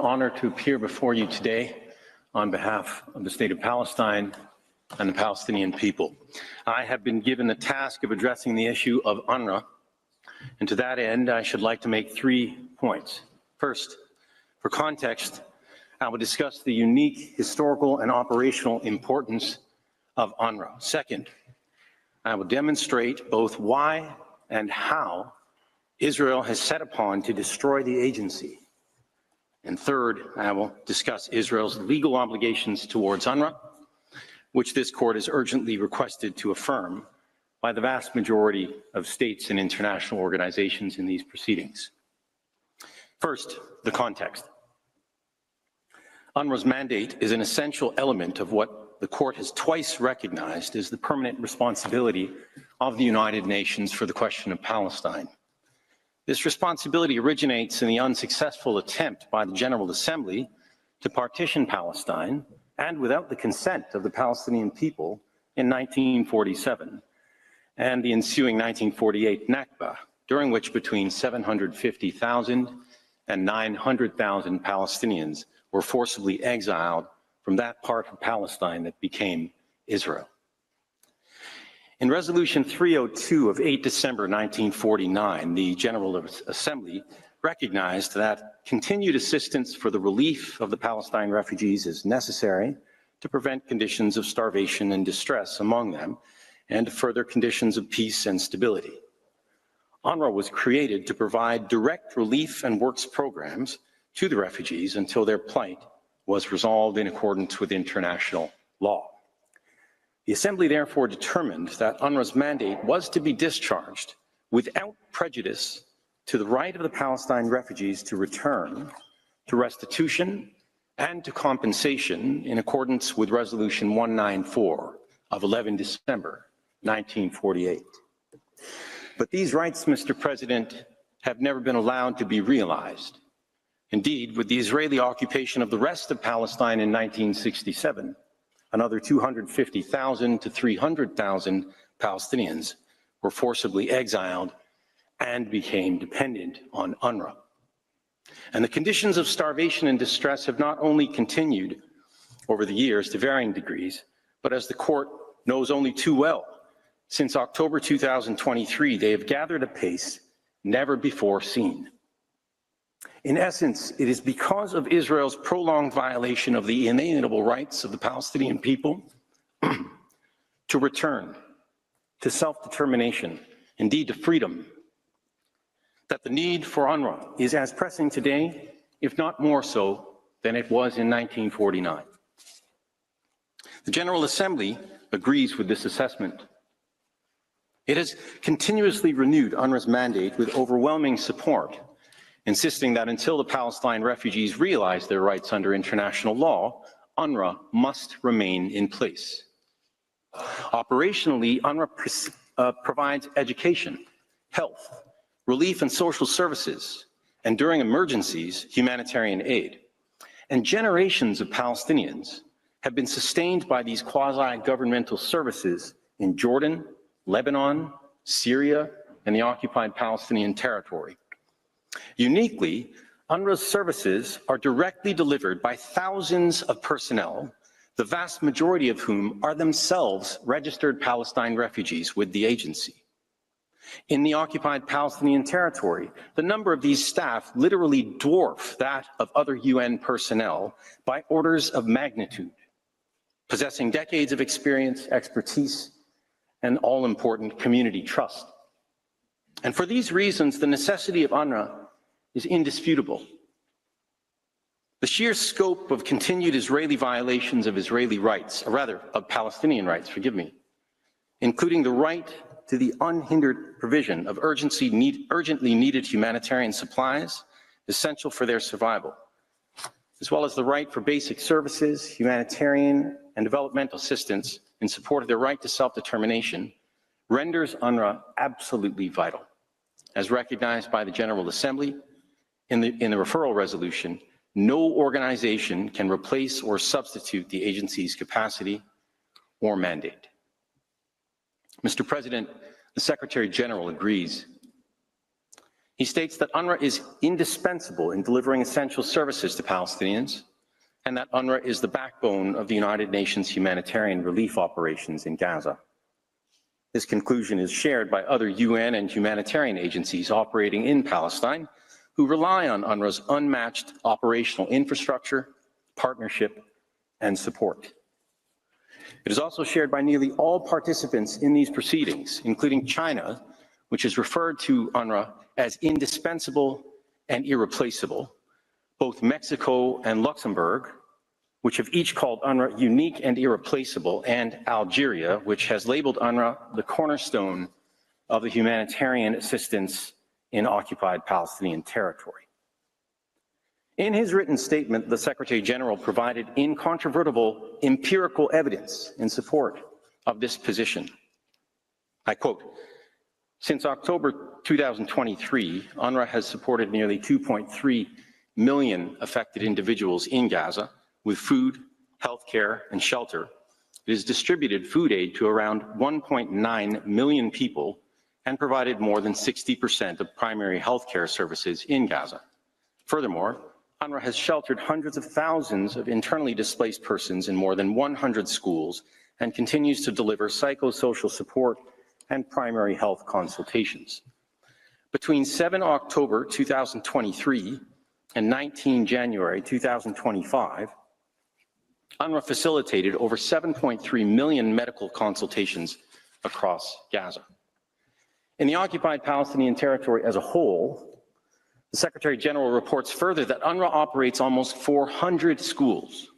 honor to appear before you today on behalf of the State of Palestine and the Palestinian people. I have been given the task of addressing the issue of Unrwa, and to that end, I should like to make 3 points. First, for context, I will discuss the unique historical and operational importance of Unrwa. Second, I will demonstrate both why and how Israel has set upon to destroy the agency. And third, I will discuss Israel's legal obligations towards Unrwa, which this court has urgently requested to affirm by the vast majority of states and international organizations in these proceedings. First, the context. Unrwa's mandate is an essential element of what the court has twice recognized as the permanent responsibility of the United Nations for the question of Palestine. This responsibility originates in the unsuccessful attempt by the General Assembly to partition Palestine, and without the consent of the Palestinian people, in 1947, and the ensuing 1948 Nakba, during which between 750,000 and 900,000 Palestinians were forcibly exiled from that part of Palestine that became Israel. In Resolution 302 of 8 December 1949, the General Assembly recognized that continued assistance for the relief of the Palestine refugees is necessary to prevent conditions of starvation and distress among them, and to further conditions of peace and stability. Unrwa was created to provide direct relief and works programs to the refugees until their plight was resolved in accordance with international law. The Assembly therefore determined that Unrwa's mandate was to be discharged without prejudice to the right of the Palestine refugees to return, to restitution, and to compensation in accordance with Resolution 194 of 11 December 1948. But these rights, Mr. President, have never been allowed to be realized. Indeed, with the Israeli occupation of the rest of Palestine in 1967, another 250,000 to 300,000 Palestinians were forcibly exiled and became dependent on Unrwa. And the conditions of starvation and distress have not only continued over the years to varying degrees, but as the court knows only too well, since October 2023, they have gathered a pace never before seen. In essence, it is because of Israel's prolonged violation of the inalienable rights of the Palestinian people to return to self-determination, indeed to freedom, that the need for Unrwa is as pressing today, if not more so, than it was in 1949. The General Assembly agrees with this assessment. It has continuously renewed Unrwa's mandate with overwhelming support, insisting that until the Palestine refugees realize their rights under international law, Unrwa must remain in place. Operationally, Unrwa provides education, health, relief and social services, and during emergencies, humanitarian aid. And generations of Palestinians have been sustained by these quasi-governmental services in Jordan, Lebanon, Syria, and the occupied Palestinian territory. Uniquely, Unrwa's services are directly delivered by thousands of personnel, the vast majority of whom are themselves registered Palestine refugees with the agency. In the occupied Palestinian territory, the number of these staff literally dwarf that of other UN personnel by orders of magnitude, possessing decades of experience, expertise, and all-important community trust. And for these reasons, the necessity of Unrwa is indisputable. The sheer scope of continued Israeli violations of Israeli rights, or rather of Palestinian rights, forgive me, including the right to the unhindered provision of urgently needed humanitarian supplies essential for their survival, as well as the right for basic services, humanitarian and developmental assistance in support of their right to self-determination, renders Unrwa absolutely vital. As recognized by the General Assembly in the referral resolution, no organization can replace or substitute the agency's capacity or mandate. Mr. President, the Secretary General agrees. He states that UNRWA is indispensable in delivering essential services to Palestinians, and that UNRWA is the backbone of the United Nations humanitarian relief operations in Gaza. This conclusion is shared by other UN and humanitarian agencies operating in Palestine, who rely on UNRWA's unmatched operational infrastructure, partnership, and support. It is also shared by nearly all participants in these proceedings, including China, which has referred to UNRWA as indispensable and irreplaceable, both Mexico and Luxembourg, which have each called UNRWA unique and irreplaceable, and Algeria, which has labeled UNRWA the cornerstone of the humanitarian assistance in occupied Palestinian territory. In his written statement, the Secretary General provided incontrovertible empirical evidence in support of this position. I quote, "Since October 2023, UNRWA has supported nearly 2.3 million affected individuals in Gaza with food, healthcare, and shelter. It has distributed food aid to around 1.9 million people and provided more than 60% of primary healthcare services in Gaza. Furthermore, UNRWA has sheltered hundreds of thousands of internally displaced persons in more than 100 schools and continues to deliver psychosocial support and primary health consultations. Between 7 October 2023 and 19 January 2025, UNRWA facilitated over 7.3 million medical consultations across Gaza. In the occupied Palestinian territory as a whole, the Secretary General reports further that UNRWA operates almost 400 schools,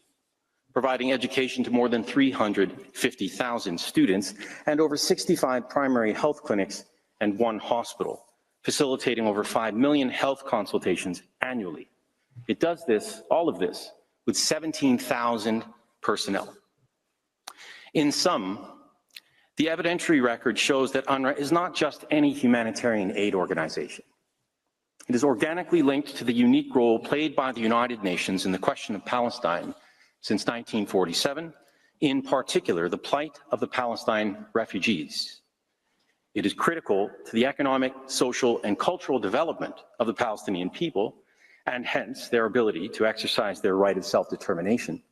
providing education to more than 350,000 students, and over 65 primary health clinics and 1 hospital, facilitating over 5 million health consultations annually. It does this, all of this, with 17,000 personnel. In sum, the evidentiary record shows that UNRWA is not just any humanitarian aid organization. It is organically linked to the unique role played by the United Nations in the question of Palestine since 1947, in particular the plight of the Palestine refugees. It is critical to the economic, social, and cultural development of the Palestinian people, and hence their ability to exercise their right of self-determination.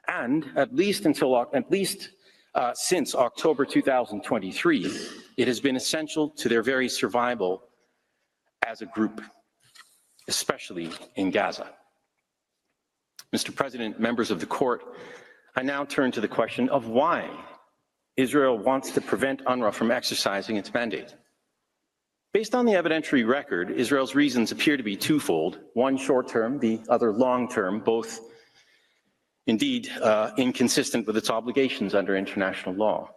And since October 2023, it has been essential to their very survival as a group, especially in Gaza. Mr. President, members of the court, I now turn to the question of why Israel wants to prevent UNRWA from exercising its mandate. Based on the evidentiary record, Israel's reasons appear to be twofold, one short-term, the other long-term, both indeed inconsistent with its obligations under international law.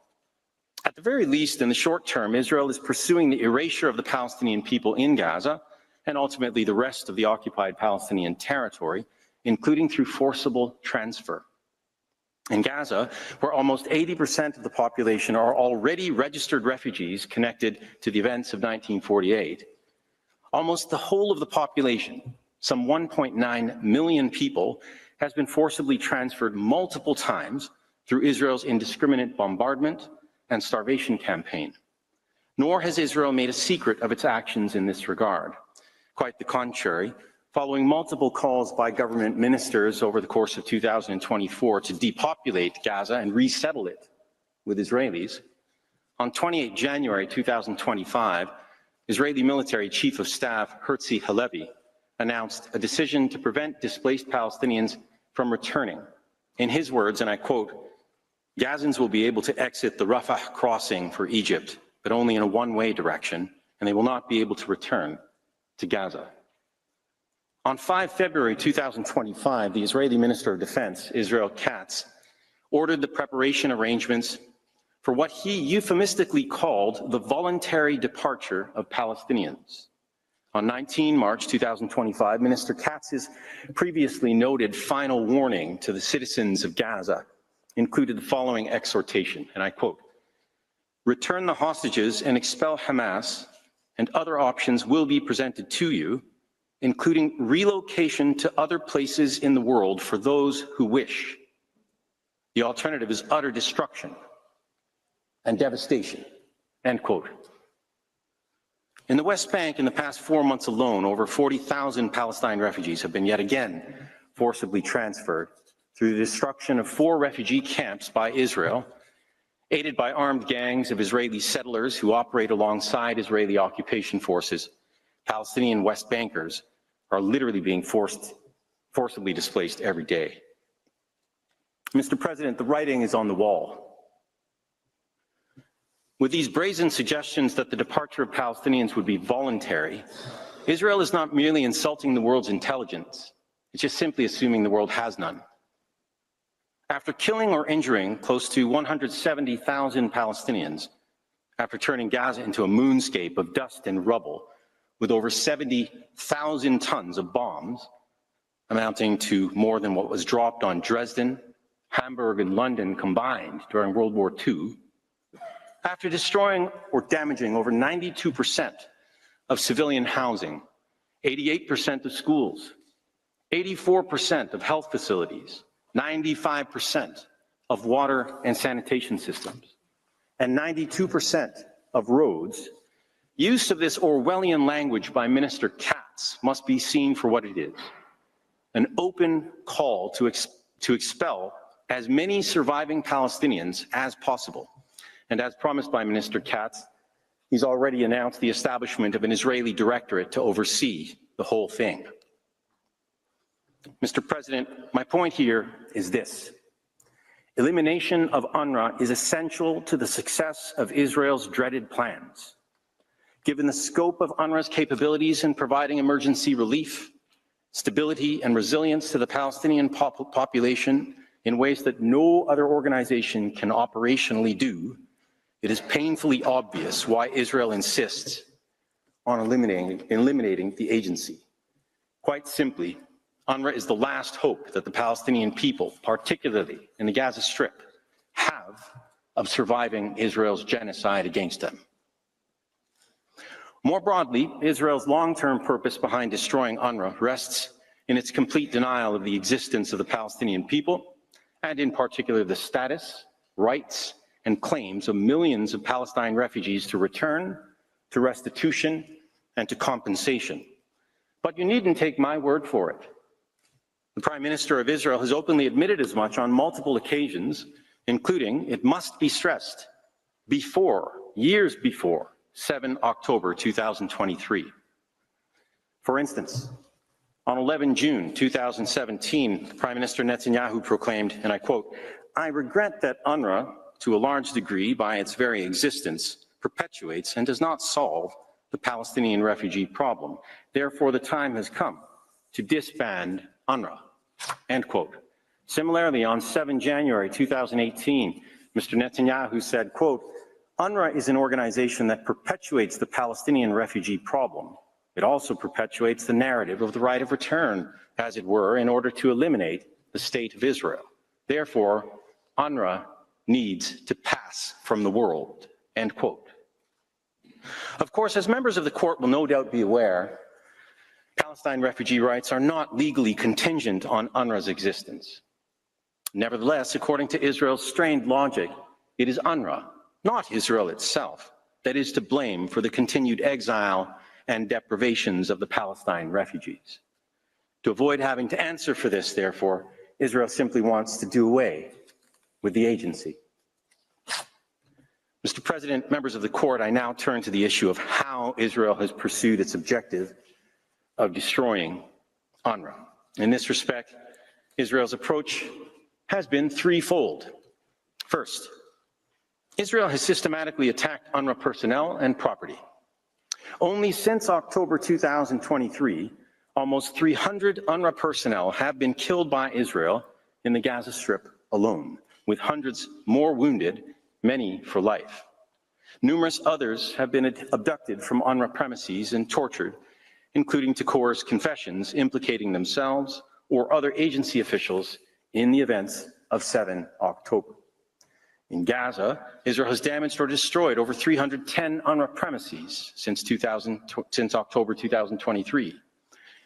At the very least, in the short term, Israel is pursuing the erasure of the Palestinian people in Gaza and ultimately the rest of the occupied Palestinian territory, including through forcible transfer. In Gaza, where almost 80% of the population are already registered refugees connected to the events of 1948, almost the whole of the population, some 1.9 million people, has been forcibly transferred multiple times through Israel's indiscriminate bombardment and starvation campaign. Nor has Israel made a secret of its actions in this regard. Quite the contrary, following multiple calls by government ministers over the course of 2024 to depopulate Gaza and resettle it with Israelis, on 28 January 2025, Israeli military chief of staff Herzi Halevi announced a decision to prevent displaced Palestinians from returning. In his words, and I quote, "Gazans will be able to exit the Rafah crossing for Egypt, but only in a one-way direction, and they will not be able to return to Gaza." On 5 February 2025, the Israeli Minister of Defense, Israel Katz, ordered the preparation arrangements for what he euphemistically called the voluntary departure of Palestinians. On 19 March 2025, Minister Katz's previously noted final warning to the citizens of Gaza included the following exhortation, and I quote, "Return the hostages and expel Hamas, and other options will be presented to you, including relocation to other places in the world for those who wish. The alternative is utter destruction and devastation," end quote. In the West Bank, in the past 4 months alone, over 40,000 Palestine refugees have been yet again forcibly transferred through the destruction of 4 refugee camps by Israel, aided by armed gangs of Israeli settlers who operate alongside Israeli occupation forces. Palestinian West Bankers are literally being forcibly displaced every day. Mr. President, the writing is on the wall. With these brazen suggestions that the departure of Palestinians would be voluntary, Israel is not merely insulting the world's intelligence, it's just simply assuming the world has none. After killing or injuring close to 170,000 Palestinians, after turning Gaza into a moonscape of dust and rubble, with over 70,000 tons of bombs, amounting to more than what was dropped on Dresden, Hamburg, and London combined during World War II, after destroying or damaging over 92% of civilian housing, 88% of schools, 84% of health facilities, 95% of water and sanitation systems, and 92% of roads, use of this Orwellian language by Minister Katz must be seen for what it is: an open call to expel as many surviving Palestinians as possible. And as promised by Minister Katz, he's already announced the establishment of an Israeli directorate to oversee the whole thing. Mr. President, my point here is this: elimination of Unrwa is essential to the success of Israel's dreaded plans. Given the scope of Unrwa's capabilities in providing emergency relief, stability, and resilience to the Palestinian population in ways that no other organization can operationally do, it is painfully obvious why Israel insists on eliminating the agency. Quite simply, Unrwa is the last hope that the Palestinian people, particularly in the Gaza Strip, have of surviving Israel's genocide against them. More broadly, Israel's long-term purpose behind destroying Unrwa rests in its complete denial of the existence of the Palestinian people, and in particular the status, rights, and claims of millions of Palestine refugees to return, to restitution, and to compensation. But you needn't take my word for it. The Prime Minister of Israel has openly admitted as much on multiple occasions, including, it must be stressed, years before 7 October 2023. For instance, on 11 June 2017, Prime Minister Netanyahu proclaimed, and I quote, "I regret that Unrwa, to a large degree by its very existence, perpetuates and does not solve the Palestinian refugee problem. Therefore, the time has come to disband Unrwa," end quote. Similarly, on 7 January 2018, Mr. Netanyahu said, quote, "Unrwa is an organization that perpetuates the Palestinian refugee problem. It also perpetuates the narrative of the right of return, as it were, in order to eliminate the state of Israel. Therefore, Unrwa needs to pass from the world," end quote. Of course, as members of the court will no doubt be aware, Palestine refugee rights are not legally contingent on Unrwa's existence. Nevertheless, according to Israel's strained logic, it is Unrwa, not Israel itself, that is to blame for the continued exile and deprivations of the Palestine refugees. To avoid having to answer for this, therefore, Israel simply wants to do away with the agency. Mr. President, members of the court, I now turn to the issue of how Israel has pursued its objective of destroying Unrwa. In this respect, Israel's approach has been threefold. First, Israel has systematically attacked Unrwa personnel and property. Only since October 2023, almost 300 Unrwa personnel have been killed by Israel in the Gaza Strip alone, with hundreds more wounded, many for life. Numerous others have been abducted from Unrwa premises and tortured, including to coerce confessions implicating themselves or other agency officials in the events of 7 October. In Gaza, Israel has damaged or destroyed over 310 Unrwa premises since October 2023.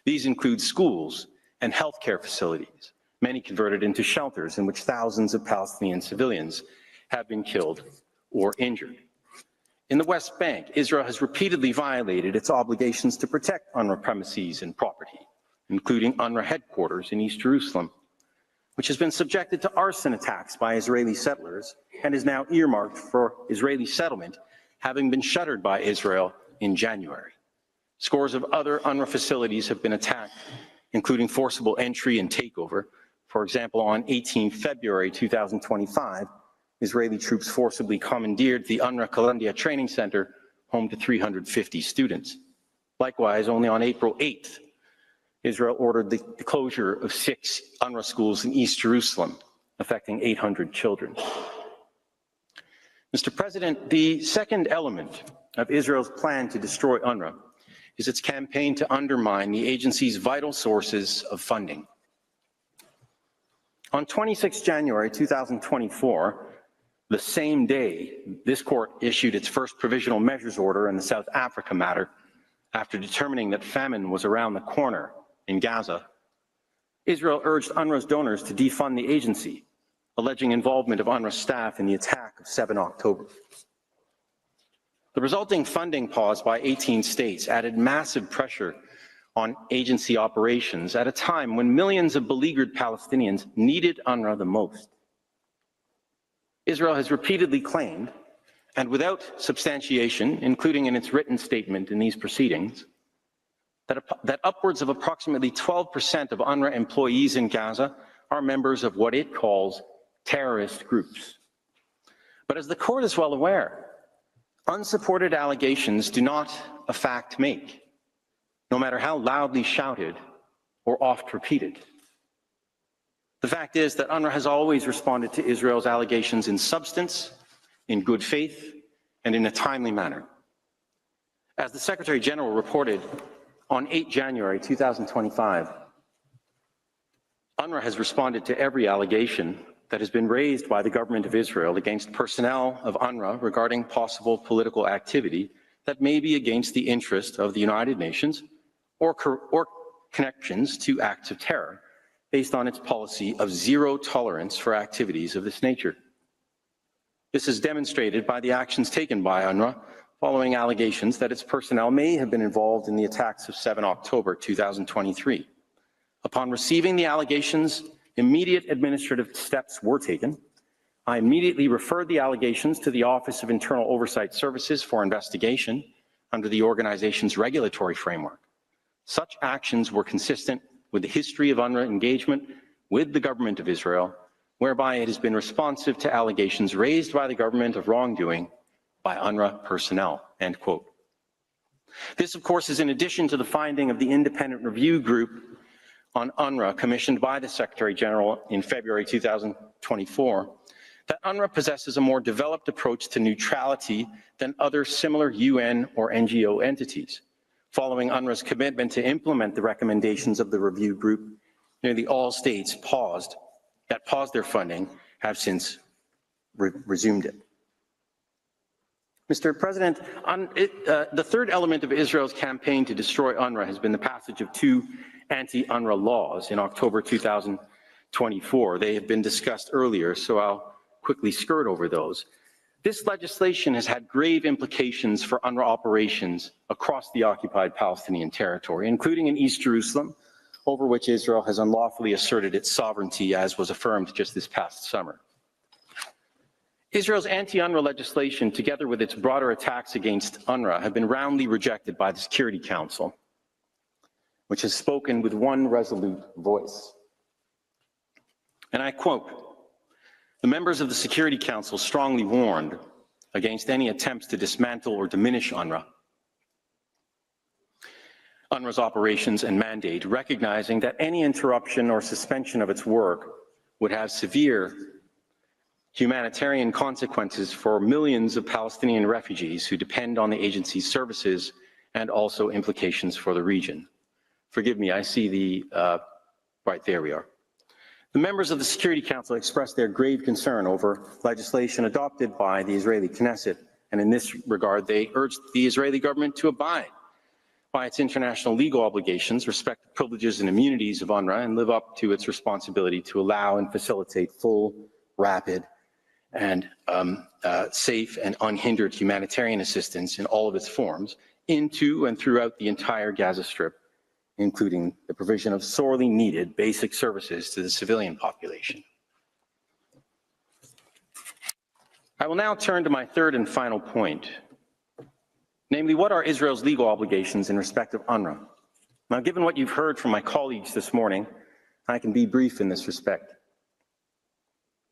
These include schools and healthcare facilities, many converted into shelters in which thousands of Palestinian civilians have been killed or injured. In the West Bank, Israel has repeatedly violated its obligations to protect UNRWA premises and property, including UNRWA headquarters in East Jerusalem, which has been subjected to arson attacks by Israeli settlers and is now earmarked for Israeli settlement, having been shuttered by Israel in January. Scores of other UNRWA facilities have been attacked, including forcible entry and takeover. For example, on 18 February 2025, Israeli troops forcibly commandeered the Unrwa Kalandia Training Center, home to 350 students. Likewise, only on April 8th, Israel ordered the closure of 6 UNRWA schools in East Jerusalem, affecting 800 children. Mr. President, the second element of Israel's plan to destroy UNRWA is its campaign to undermine the agency's vital sources of funding. On 26 January 2024, the same day this court issued its first provisional measures order in the South Africa matter, after determining that famine was around the corner in Gaza, Israel urged UNRWA's donors to defund the agency, alleging involvement of UNRWA staff in the attack of 7 October. The resulting funding pause by 18 states added massive pressure on agency operations at a time when millions of beleaguered Palestinians needed UNRWA the most. Israel has repeatedly claimed, and without substantiation, including in its written statement in these proceedings, that upwards of approximately 12% of UNRWA employees in Gaza are members of what it calls terrorist groups. But as the court is well aware, unsupported allegations do not a fact make, no matter how loudly shouted or oft repeated. The fact is that UNRWA has always responded to Israel's allegations in substance, in good faith, and in a timely manner. As the Secretary General reported on 8 January 2025, UNRWA has responded to every allegation that has been raised by the government of Israel against personnel of UNRWA regarding possible political activity that may be against the interest of the United Nations or connections to acts of terror, based on its policy of zero tolerance for activities of this nature. This is demonstrated by the actions taken by UNRWA following allegations that its personnel may have been involved in the attacks of 7 October 2023. Upon receiving the allegations, immediate administrative steps were taken. I immediately referred the allegations to the Office of Internal Oversight Services for investigation under the organization's regulatory framework. Such actions were consistent with the history of UNRWA engagement with the government of Israel, whereby it has been responsive to allegations raised by the government of wrongdoing by UNRWA personnel, end quote. This, of course, is in addition to the finding of the independent review group on UNRWA commissioned by the Secretary General in February 2024, that UNRWA possesses a more developed approach to neutrality than other similar UN or NGO entities. Following UNRWA's commitment to implement the recommendations of the review group, nearly all states that paused their funding have since resumed it. Mr. President, the third element of Israel's campaign to destroy UNRWA has been the passage of 2 anti-UNRWA laws in October 2024. They have been discussed earlier, so I'll quickly skirt over those. This legislation has had grave implications for UNRWA operations across the occupied Palestinian territory, including in East Jerusalem, over which Israel has unlawfully asserted its sovereignty, as was affirmed just this past summer. Israel's anti-UNRWA legislation, together with its broader attacks against UNRWA, have been roundly rejected by the Security Council, which has spoken with one resolute voice. And I quote, "The members of the Security Council strongly warned against any attempts to dismantle or diminish UNRWA's operations and mandate, recognizing that any interruption or suspension of its work would have severe humanitarian consequences for millions of Palestinian refugees who depend on the agency's services, and also implications for the region." Forgive me, I see the, right, there we are. The members of the Security Council expressed their grave concern over legislation adopted by the Israeli Knesset, and in this regard, they urged the Israeli government to abide by its international legal obligations, respect the privileges and immunities of UNRWA, and live up to its responsibility to allow and facilitate full, rapid, and safe and unhindered humanitarian assistance in all of its forms into and throughout the entire Gaza Strip, including the provision of sorely needed basic services to the civilian population. I will now turn to my third and final point, namely, what are Israel's legal obligations in respect of UNRWA? Now, given what you've heard from my colleagues this morning, I can be brief in this respect.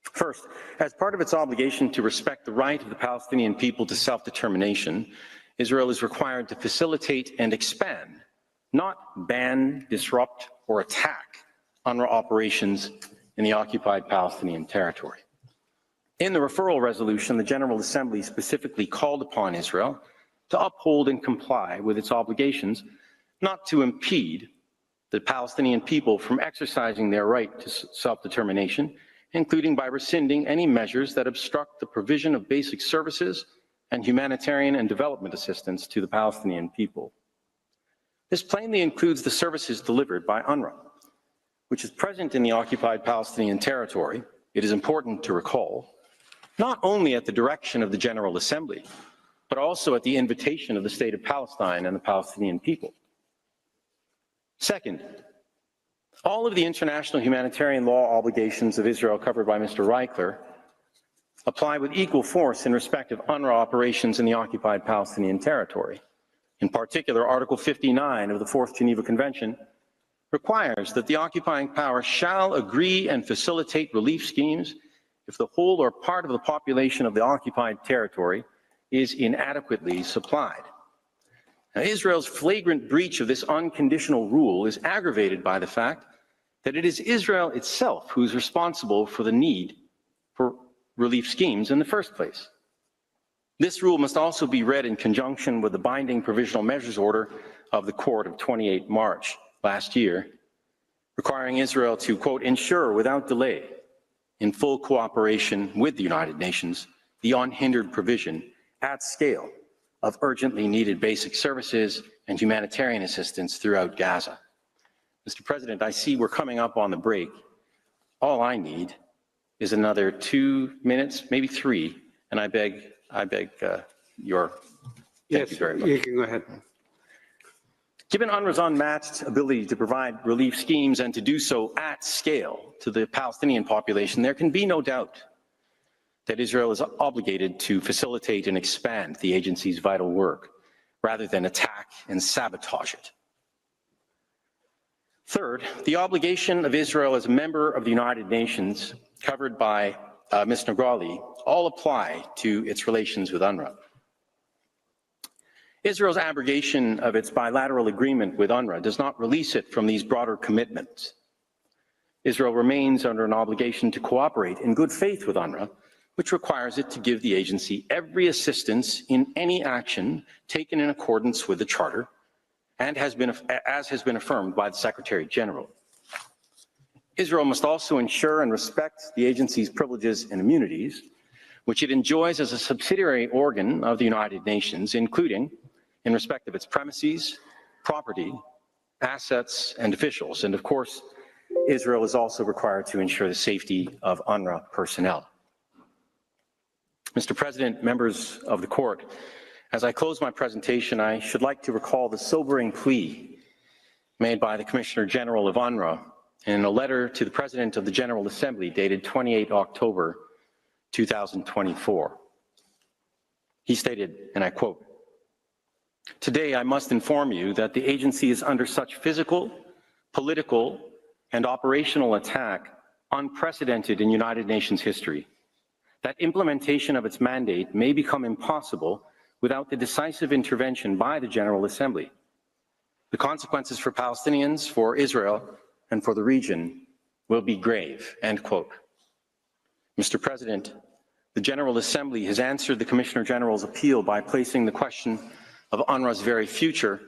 First, as part of its obligation to respect the right of the Palestinian people to self-determination, Israel is required to facilitate and expand, not ban, disrupt, or attack UNRWA operations in the occupied Palestinian territory. In the referral resolution, the General Assembly specifically called upon Israel to uphold and comply with its obligations, not to impede the Palestinian people from exercising their right to self-determination, including by rescinding any measures that obstruct the provision of basic services and humanitarian and development assistance to the Palestinian people. This plainly includes the services delivered by UNRWA, which is present in the occupied Palestinian territory, it is important to recall, not only at the direction of the General Assembly, but also at the invitation of the State of Palestine and the Palestinian people. Second, all of the international humanitarian law obligations of Israel covered by Mr. Reichler apply with equal force in respect of UNRWA operations in the occupied Palestinian territory. In particular, Article 59 of the Fourth Geneva Convention requires that the occupying power shall agree and facilitate relief schemes if the whole or part of the population of the occupied territory is inadequately supplied. Now, Israel's flagrant breach of this unconditional rule is aggravated by the fact that it is Israel itself who is responsible for the need for relief schemes in the first place. This rule must also be read in conjunction with the binding provisional measures order of the Court of 28 March last year, requiring Israel to, quote, ensure without delay, in full cooperation with the United Nations, the unhindered provision at scale of urgently needed basic services and humanitarian assistance throughout Gaza. Mr. President, I see we're coming up on the break. All I need is another 2 minutes, maybe 3, and I beg your, thank you very much. You can go ahead. Given UNRWA's unmatched ability to provide relief schemes and to do so at scale to the Palestinian population, there can be no doubt that Israel is obligated to facilitate and expand the agency's vital work rather than attack and sabotage it. Third, the obligation of Israel as a member of the United Nations covered by Ms. Nagrali all apply to its relations with UNRWA. Israel's abrogation of its bilateral agreement with UNRWA does not release it from these broader commitments. Israel remains under an obligation to cooperate in good faith with UNRWA, which requires it to give the agency every assistance in any action taken in accordance with the Charter and as has been affirmed by the Secretary General. Israel must also ensure and respect the agency's privileges and immunities, which it enjoys as a subsidiary organ of the United Nations, including in respect of its premises, property, assets, and officials. And of course, Israel is also required to ensure the safety of UNRWA personnel. Mr. President, members of the court, as I close my presentation, I should like to recall the sobering plea made by the Commissioner General of UNRWA in a letter to the President of the General Assembly dated 28 October 2024. He stated, and I quote, "Today I must inform you that the agency is under such physical, political, and operational attack unprecedented in United Nations history, that implementation of its mandate may become impossible without the decisive intervention by the General Assembly. The consequences for Palestinians, for Israel, and for the region will be grave," end quote. Mr. President, the General Assembly has answered the Commissioner General's appeal by placing the question of UNRWA's very future,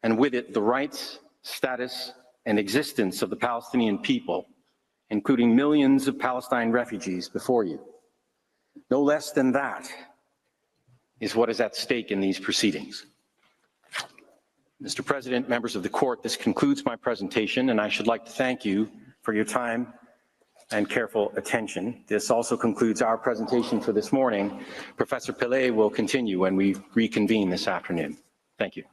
and with it the rights, status, and existence of the Palestinian people, including millions of Palestine refugees, before you. No less than that is what is at stake in these proceedings. Mr. President, members of the court, this concludes my presentation, and I should like to thank you for your time and careful attention. This also concludes our presentation for this morning. Professor Pillay will continue when we reconvene this afternoon. Thank you.